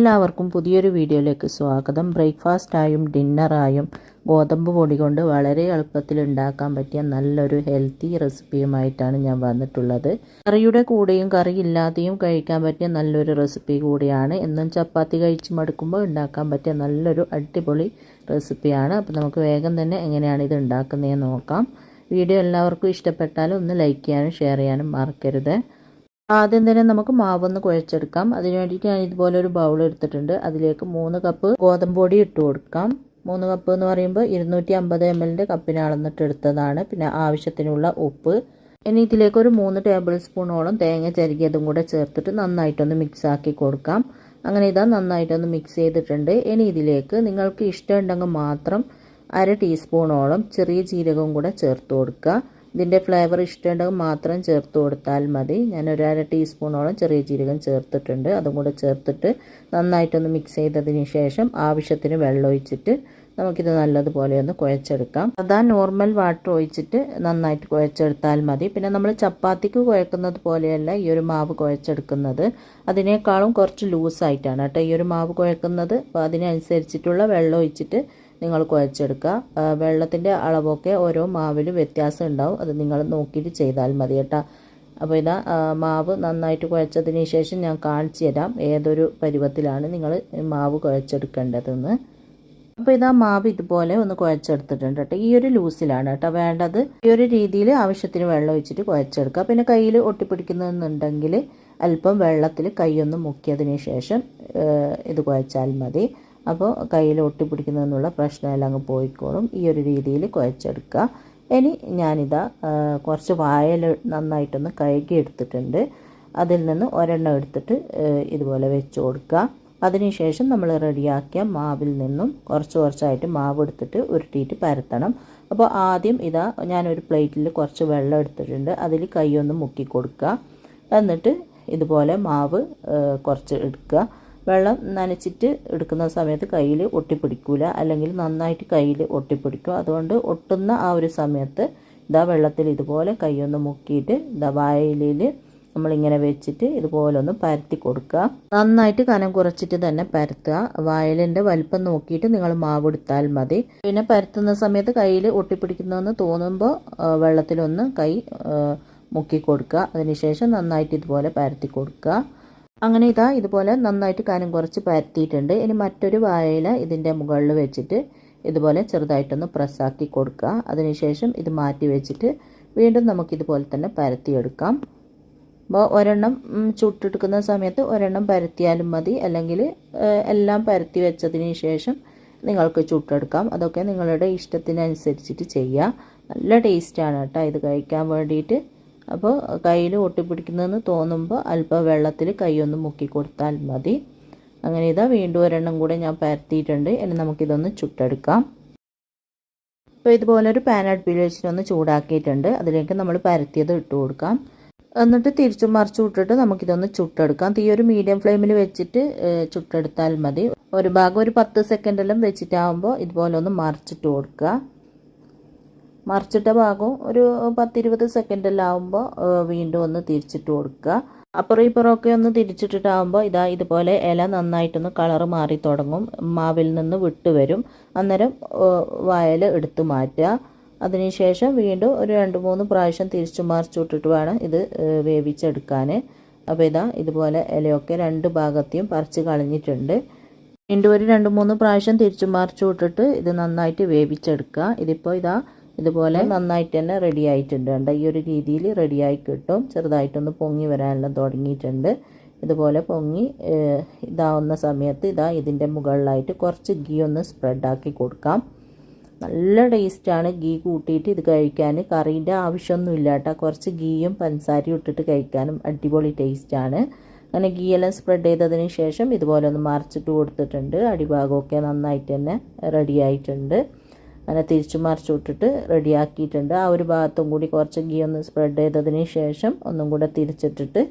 എല്ലാവർക്കും പുതിയൊരു വീഡിയോയിലേക്ക് സ്വാഗതം. ബ്രേക്ക്ഫാസ്റ്റായും ഡിന്നറായും ഗോതമ്പ് പൊടി കൊണ്ട് വളരെ എളുപ്പത്തിൽ ഉണ്ടാക്കാൻ പറ്റിയ നല്ലൊരു ഹെൽത്തി റെസിപ്പിയുമായിട്ടാണ് ഞാൻ വന്നിട്ടുള്ളത്. കറിയുടെ കൂടെയും കറി ഇല്ലാതെയും കഴിക്കാൻ പറ്റിയ നല്ലൊരു റെസിപ്പി കൂടിയാണ്. എന്നും ചപ്പാത്തി കഴിച്ച് മടുക്കുമ്പോൾ ഉണ്ടാക്കാൻ പറ്റിയ നല്ലൊരു അടിപൊളി റെസിപ്പിയാണ്. അപ്പോൾ നമുക്ക് വേഗം തന്നെ എങ്ങനെയാണ് ഇത് ഉണ്ടാക്കുന്നതെന്ന് നോക്കാം. വീഡിയോ എല്ലാവർക്കും ഇഷ്ടപ്പെട്ടാലും ഒന്ന് ലൈക്ക് ചെയ്യാനും ഷെയർ ചെയ്യാനും മറക്കരുത്. ആദ്യം തന്നെ നമുക്ക് മാവൊന്ന് കുഴച്ചെടുക്കാം. അതിന് വേണ്ടിയിട്ട് ഞാൻ ഇതുപോലെ ഒരു ബൗൾ എടുത്തിട്ടുണ്ട്. അതിലേക്ക് 3 കപ്പ് ഗോതമ്പ് പൊടി ഇട്ട് കൊടുക്കാം. 3 കപ്പ് എന്ന് പറയുമ്പോൾ 250 ml കപ്പിന് അളന്നിട്ട് എടുത്തതാണ്. പിന്നെ ആവശ്യത്തിനുള്ള ഉപ്പ്. ഇനി ഇതിലേക്ക് ഒരു 3 ടേബിൾ സ്പൂണോളം തേങ്ങ ചിരകിയതും കൂടെ ചേർത്തിട്ട് നന്നായിട്ടൊന്ന് മിക്സ് ആക്കി കൊടുക്കാം. അങ്ങനെ ഇതാ നന്നായിട്ടൊന്ന് മിക്സ് ചെയ്തിട്ടുണ്ട്. ഇനി ഇതിലേക്ക് നിങ്ങൾക്ക് ഇഷ്ടമുണ്ടെങ്കിൽ മാത്രം 1/2 ടീസ്പൂണോളം ചെറിയ ജീരകവും കൂടെ ചേർത്ത് കൊടുക്കുക. ഇതിൻ്റെ ഫ്ലേവർ ഇഷ്ടമുണ്ടെങ്കിൽ മാത്രം ചേർത്ത് കൊടുത്താൽ മതി. ഞാൻ ഒരു 1/2 ടീസ്പൂണോളം ചെറിയ ജീരകം ചേർത്തിട്ടുണ്ട്. അതും കൂടെ ചേർത്തിട്ട് നന്നായിട്ടൊന്ന് മിക്സ് ചെയ്തതിന് ശേഷം ആവശ്യത്തിന് വെള്ളം ഒഴിച്ചിട്ട് നമുക്കിത് നല്ലതുപോലെ ഒന്ന് കുഴച്ചെടുക്കാം. അതാ നോർമൽ വാട്ടർ ഒഴിച്ചിട്ട് നന്നായിട്ട് കുഴച്ചെടുത്താൽ മതി. പിന്നെ നമ്മൾ ചപ്പാത്തിക്ക് കുഴക്കുന്നത് പോലെയല്ല ഈ ഒരു മാവ് കുഴച്ചെടുക്കുന്നത്. അതിനേക്കാളും കുറച്ച് ലൂസായിട്ടാണ് കേട്ടോ ഈ ഒരു മാവ് കുഴക്കുന്നത്. അപ്പോൾ അതിനനുസരിച്ചിട്ടുള്ള വെള്ളം ഒഴിച്ചിട്ട് നിങ്ങൾ കുഴച്ചെടുക്കുക. വെള്ളത്തിൻ്റെ അളവൊക്കെ ഓരോ മാവിലും വ്യത്യാസം ഉണ്ടാവും. അത് നിങ്ങൾ നോക്കിയിട്ട് ചെയ്താൽ മതി കേട്ടോ. അപ്പോൾ ഇതാ മാവ് നന്നായിട്ട് കുഴച്ചതിന് ശേഷം ഞാൻ കാണിച്ചു തരാം ഏതൊരു പരുവത്തിലാണ് നിങ്ങൾ മാവ് കുഴച്ചെടുക്കേണ്ടതെന്ന്. അപ്പോൾ ഇതാ മാവ് ഇതുപോലെ ഒന്ന് കുഴച്ചെടുത്തിട്ടുണ്ട് കേട്ടോ. ഈ ഒരു ലൂസിലാണ് കേട്ടോ വേണ്ടത്. ഈ ഒരു രീതിയിൽ ആവശ്യത്തിന് വെള്ളം ഒഴിച്ചിട്ട് കുഴച്ചെടുക്കുക. പിന്നെ കയ്യിൽ ഒട്ടിപ്പിടിക്കുന്നുണ്ടെങ്കിൽ അല്പം വെള്ളത്തിൽ കൈയൊന്ന് മുക്കിയതിന് ശേഷം ഇത് കുഴച്ചാൽ മതി. അപ്പോൾ കയ്യിൽ ഒട്ടിപ്പിടിക്കുന്നതെന്നുള്ള പ്രശ്നമെല്ലാം അങ്ങ് പോയിക്കോളും. ഈ ഒരു രീതിയിൽ കുഴച്ചെടുക്കുക. ഇനി ഞാനിതാ കുറച്ച് വാഴ നന്നായിട്ടൊന്ന് കഴുകി എടുത്തിട്ടുണ്ട്. അതിൽ നിന്ന് ഒരെണ്ണം എടുത്തിട്ട് ഇതുപോലെ വെച്ച് കൊടുക്കുക. അതിനുശേഷം നമ്മൾ റെഡിയാക്കിയ മാവിൽ നിന്നും കുറച്ചായിട്ട് മാവ് എടുത്തിട്ട് ഉരുട്ടിയിട്ട് പരത്തണം. അപ്പോൾ ആദ്യം ഇതാ ഞാനൊരു പ്ലേറ്റിൽ കുറച്ച് വെള്ളം എടുത്തിട്ടുണ്ട്. അതിൽ കൈയൊന്ന് മുക്കി കൊടുക്കുക. എന്നിട്ട് ഇതുപോലെ മാവ് കുറച്ച് എടുക്കുക. വെള്ളം നനച്ചിട്ട് എടുക്കുന്ന സമയത്ത് കയ്യിൽ ഒട്ടിപ്പിടിക്കില്ല, അല്ലെങ്കിൽ നന്നായിട്ട് കയ്യിൽ ഒട്ടിപ്പിടിക്കും. അതുകൊണ്ട് ഒട്ടുന്ന ആ ഒരു സമയത്ത് ഇതാ വെള്ളത്തിൽ ഇതുപോലെ കൈയൊന്ന് മുക്കിയിട്ട് ഇതാ വാഴയിലയിൽ നമ്മളിങ്ങനെ വെച്ചിട്ട് ഇതുപോലെ ഒന്ന് പരത്തി കൊടുക്കുക. നന്നായിട്ട് കനം കുറച്ചിട്ട് തന്നെ പരത്തുക. വാഴയിലിൻ്റെ വലിപ്പം നോക്കിയിട്ട് നിങ്ങൾ മാവ് എടുത്താൽ മതി. പിന്നെ പരത്തുന്ന സമയത്ത് കയ്യിൽ ഒട്ടിപ്പിടിക്കുന്നതെന്ന് തോന്നുമ്പോൾ വെള്ളത്തിലൊന്ന് കൈ മുക്കി കൊടുക്കുക. അതിനുശേഷം നന്നായിട്ട് ഇതുപോലെ പരത്തി കൊടുക്കുക. അങ്ങനെ ഇതാ ഇതുപോലെ നന്നായിട്ട് കനം കുറച്ച് പരത്തിയിട്ടുണ്ട്. ഇനി മറ്റൊരു വാഴയില ഇതിൻ്റെ മുകളിൽ വെച്ചിട്ട് ഇതുപോലെ ചെറുതായിട്ടൊന്ന് പ്രസ്സാക്കി കൊടുക്കുക. അതിനുശേഷം ഇത് മാറ്റി വെച്ചിട്ട് വീണ്ടും നമുക്കിതുപോലെ തന്നെ പരത്തിയെടുക്കാം. അപ്പോൾ ഒരെണ്ണം ചുട്ടെടുക്കുന്ന സമയത്ത് ഒരെണ്ണം പരത്തിയാലും മതി, അല്ലെങ്കിൽ എല്ലാം പരത്തി വെച്ചതിന് ശേഷം നിങ്ങൾക്ക് ചുട്ടെടുക്കാം. അതൊക്കെ നിങ്ങളുടെ ഇഷ്ടത്തിനനുസരിച്ചിട്ട് ചെയ്യുക. നല്ല ടേസ്റ്റാണ് കേട്ടോ ഇത് കഴിക്കാൻ വേണ്ടിയിട്ട്. അപ്പോൾ കയ്യിൽ ഒട്ടിപ്പിടിക്കുന്നതെന്ന് തോന്നുമ്പോൾ അല്പം വെള്ളത്തിൽ കൈയൊന്ന് മുക്കി കൊടുത്താൽ മതി. അങ്ങനെ ഇതാ വീണ്ടും ഒരെണ്ണം കൂടെ ഞാൻ പരത്തിയിട്ടുണ്ട്. ഇനി നമുക്കിതൊന്ന് ചുട്ടെടുക്കാം. അപ്പോൾ ഇതുപോലെ ഒരു പാൻ അടുപ്പിൽ വെച്ചിട്ടൊന്ന് ചൂടാക്കിയിട്ടുണ്ട്. അതിലേക്ക് നമ്മൾ പരത്തിയത് ഇട്ട് കൊടുക്കാം. എന്നിട്ട് തിരിച്ചും മറിച്ചു വിട്ടിട്ട് നമുക്കിതൊന്ന് ചുട്ടെടുക്കാം. തീ ഒരു മീഡിയം ഫ്ലെയിമിൽ വെച്ചിട്ട് ചുട്ടെടുത്താൽ മതി. ഒരു ഭാഗം ഒരു 10 സെക്കൻഡെല്ലാം വെച്ചിട്ടാകുമ്പോൾ ഇതുപോലെ ഒന്ന് മറിച്ചിട്ട് കൊടുക്കുക. മറിച്ചിട്ട ഭാഗം ഒരു 10-20 സെക്കൻഡെല്ലാം ആകുമ്പോൾ വീണ്ടും ഒന്ന് തിരിച്ചിട്ട് കൊടുക്കുക. അപ്പുറം ഇപ്പുറമൊക്കെ ഒന്ന് തിരിച്ചിട്ടിട്ടാകുമ്പോൾ ഇതാ ഇതുപോലെ ഇല നന്നായിട്ടൊന്ന് കളറ് മാറി തുടങ്ങും, മാവിൽ നിന്ന് വിട്ട് വരും. അന്നേരം വാഴ എടുത്ത് മാറ്റുക. അതിനുശേഷം വീണ്ടും ഒരു 2-3 പ്രാവശ്യം തിരിച്ചു മറിച്ചു വിട്ടിട്ട് വേണം ഇത് വേവിച്ചെടുക്കാൻ. അപ്പോൾ ഇതാ ഇതുപോലെ ഇലയൊക്കെ 2 ഭാഗത്തെയും പറിച്ച് കളഞ്ഞിട്ടുണ്ട്. വീണ്ടും ഒരു 2-3 പ്രാവശ്യം തിരിച്ചു മറിച്ചു വിട്ടിട്ട് ഇത് നന്നായിട്ട് വേവിച്ചെടുക്കുക. ഇതിപ്പോൾ ഇതാ ഇതുപോലെ നന്നായിട്ട് തന്നെ റെഡി ആയിട്ടുണ്ട്. കണ്ട ഈ ഒരു രീതിയിൽ റെഡിയായി കിട്ടും. ചെറുതായിട്ടൊന്ന് പൊങ്ങി വരാനെല്ലാം തുടങ്ങിയിട്ടുണ്ട്. ഇതുപോലെ പൊങ്ങി ഇതാവുന്ന സമയത്ത് ഇതാ ഇതിൻ്റെ മുകളിലായിട്ട് കുറച്ച് ഗീ ഒന്ന് സ്പ്രെഡാക്കി കൊടുക്കാം. നല്ല ടേസ്റ്റാണ് ഗീ കൂട്ടിയിട്ട് ഇത് കഴിക്കാൻ. കറീൻ്റെ ആവശ്യമൊന്നുമില്ല കേട്ടോ. കുറച്ച് ഗീയും പഞ്ചസാരയും ഇട്ടിട്ട് കഴിക്കാനും അടിപൊളി ടേസ്റ്റാണ്. അങ്ങനെ ഗീ എല്ലാം സ്പ്രെഡ് ചെയ്തതിന് ശേഷം ഇതുപോലെ ഒന്ന് മറിച്ചിട്ട് കൊടുത്തിട്ടുണ്ട്. അടിഭാഗമൊക്കെ നന്നായിട്ട് തന്നെ റെഡി ആയിട്ടുണ്ട്. അങ്ങനെ തിരിച്ചു മറിച്ചു വിട്ടിട്ട് റെഡിയാക്കിയിട്ടുണ്ട്. ആ ഒരു ഭാഗത്തും കൂടി കുറച്ച് ഗീ ഒന്ന് സ്പ്രെഡ് ചെയ്തതിന് ശേഷം ഒന്നും കൂടെ തിരിച്ചിട്ടിട്ട്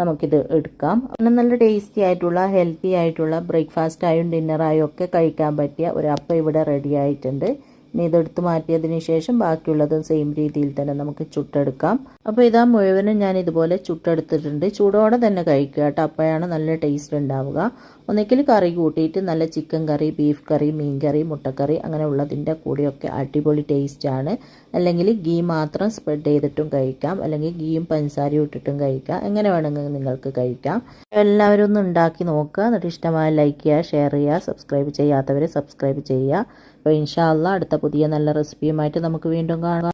നമുക്കിത് എടുക്കാം. അങ്ങനെ നല്ല ടേസ്റ്റി ആയിട്ടുള്ള ഹെൽത്തി ആയിട്ടുള്ള ബ്രേക്ക്ഫാസ്റ്റായും ഡിന്നറായും ഒക്കെ കഴിക്കാൻ പറ്റിയ ഒരു അപ്പം ഇവിടെ റെഡി ആയിട്ടുണ്ട്. ഇനി ഇതെടുത്ത് മാറ്റിയതിന് ശേഷം ബാക്കിയുള്ളതും സെയിം രീതിയിൽ തന്നെ നമുക്ക് ചുട്ടെടുക്കാം. അപ്പോൾ ഇതാ മുഴുവനും ഞാൻ ഇതുപോലെ ചുട്ടെടുത്തിട്ടുണ്ട്. ചൂടോടെ തന്നെ കഴിക്കുക കേട്ടോ, അപ്പോഴാണ് നല്ല ടേസ്റ്റ് ഉണ്ടാവുക. ഒന്നിക്കിൽ കറി കൂട്ടിയിട്ട് നല്ല ചിക്കൻ കറി, ബീഫ് കറി, മീൻ കറി, മുട്ടക്കറി അങ്ങനെ ഉള്ളതിൻ്റെ കൂടെയൊക്കെ അടിപൊളി ടേസ്റ്റാണ്. അല്ലെങ്കിൽ ഗീ മാത്രം സ്പ്രെഡ് ചെയ്തിട്ടും കഴിക്കാം, അല്ലെങ്കിൽ ഗീയും പഞ്ചസാരയും ഇട്ടിട്ടും കഴിക്കാം. എങ്ങനെ വേണമെങ്കിൽ നിങ്ങൾക്ക് കഴിക്കാം. എല്ലാവരും ഒന്ന് ഉണ്ടാക്കി നോക്കുക. എന്നിട്ട് ഇഷ്ടമായ ലൈക്ക് ചെയ്യുക, ഷെയർ ചെയ്യുക, സബ്സ്ക്രൈബ് ചെയ്യാത്തവർ സബ്സ്ക്രൈബ് ചെയ്യുക. അപ്പോൾ ഇൻഷാ അല്ലാഹ് അടുത്ത പുതിയ നല്ല റെസിപ്പിയുമായിട്ട് നമുക്ക് വീണ്ടും കാണാം.